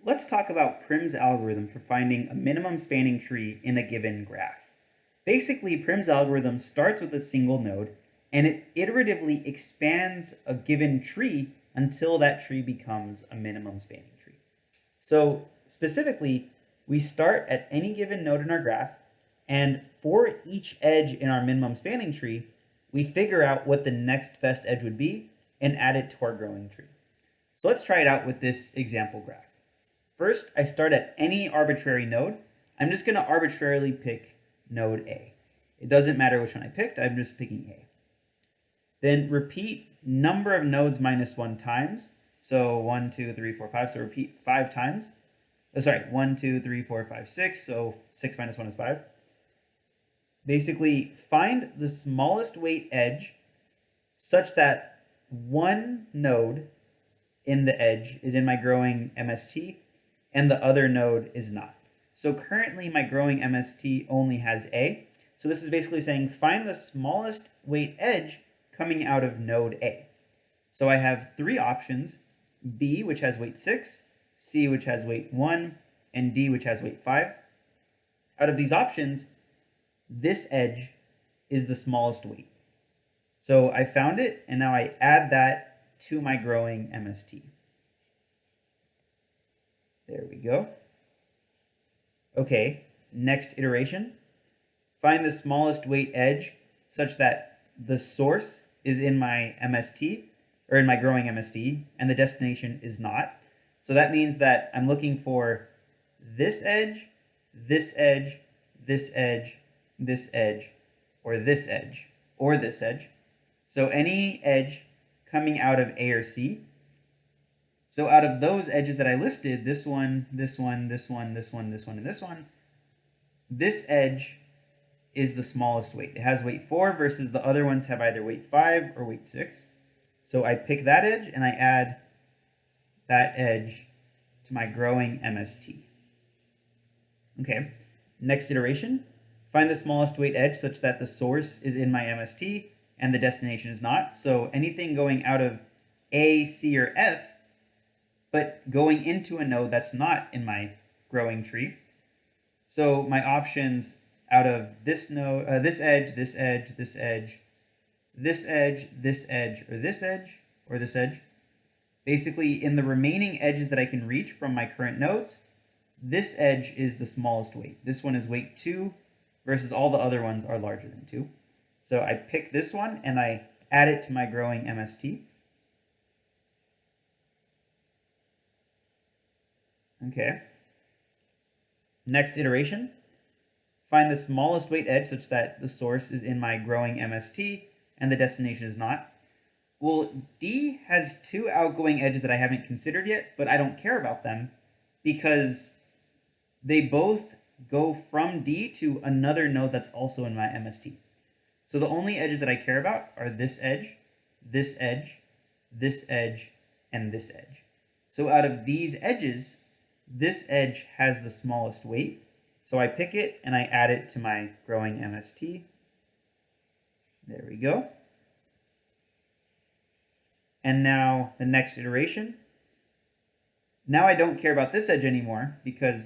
Let's talk about Prim's algorithm for finding a minimum spanning tree in a given graph. Basically, Prim's algorithm starts with a single node and it iteratively expands a given tree until that tree becomes a minimum spanning tree. So specifically, we start at any given node in our graph, and for each edge in our minimum spanning tree, we figure out what the next best edge would be and add it to our growing tree. So let's try it out with this example graph. First, I start at any arbitrary node. I'm just going to arbitrarily pick node A. It doesn't matter which one I picked, I'm just picking A. Then repeat number of nodes minus 1 times. So 1, 2, 3, 4, 5. So repeat 5 times. 1, 2, 3, 4, 5, 6. So 6 minus 1 is 5. Basically, find the smallest weight edge such that one node in the edge is in my growing MST and the other node is not. So currently my growing MST only has A. So this is basically saying find the smallest weight edge coming out of node A. So I have 3 options: B, which has weight 6, C, which has weight 1, and D, which has weight 5. Out of these options, this edge is the smallest weight. So I found it, and now I add that to my growing MST. There we go. Okay, next iteration. Find the smallest weight edge such that the source is in my MST, or in my growing MST, and the destination is not. So that means that I'm looking for this edge, this edge, this edge, this edge, or this edge, or this edge. So any edge coming out of A or C. So out of those edges that I listed, this one, this one, this one, this one, this one, and this one, this edge is the smallest weight. It has weight 4 versus the other ones have either weight 5 or weight 6. So I pick that edge and I add that edge to my growing MST. Okay, next iteration. Find the smallest weight edge such that the source is in my MST and the destination is not. So anything going out of A, C, or F, but going into a node that's not in my growing tree. So my options out of this node, this edge, this edge, this edge, this edge, this edge, or this edge, or this edge. Basically, in the remaining edges that I can reach from my current nodes, this edge is the smallest weight. This one is weight 2 versus all the other ones are larger than 2. So I pick this one and I add it to my growing MST. Okay. Next iteration. Find the smallest weight edge such that the source is in my growing MST and the destination is not. Well, D has 2 outgoing edges that I haven't considered yet, but I don't care about them because they both go from D to another node that's also in my MST. So the only edges that I care about are this edge, this edge, this edge, and this edge. So out of these edges, this edge has the smallest weight. So I pick it and I add it to my growing MST. There we go. And now the next iteration. Now I don't care about this edge anymore because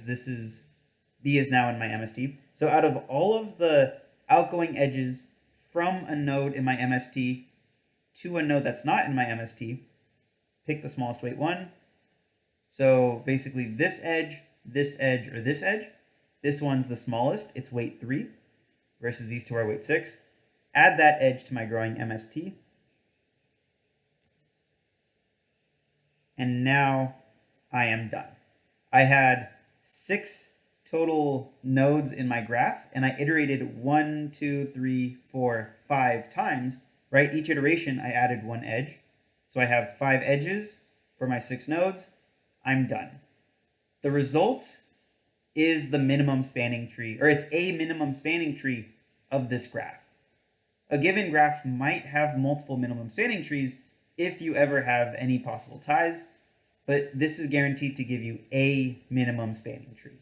B is now in my MST. So out of all of the outgoing edges from a node in my MST to a node that's not in my MST, pick the smallest weight one. So basically this edge, or this edge. This one's the smallest, it's weight 3, versus these two are weight 6. Add that edge to my growing MST. And now I am done. I had 6 total nodes in my graph, and I iterated 1, 2, 3, 4, 5 times, right? Each iteration I added 1 edge. So I have 5 edges for my 6 nodes. I'm done. The result is the minimum spanning tree, or it's a minimum spanning tree of this graph. A given graph might have multiple minimum spanning trees if you ever have any possible ties, but this is guaranteed to give you a minimum spanning tree.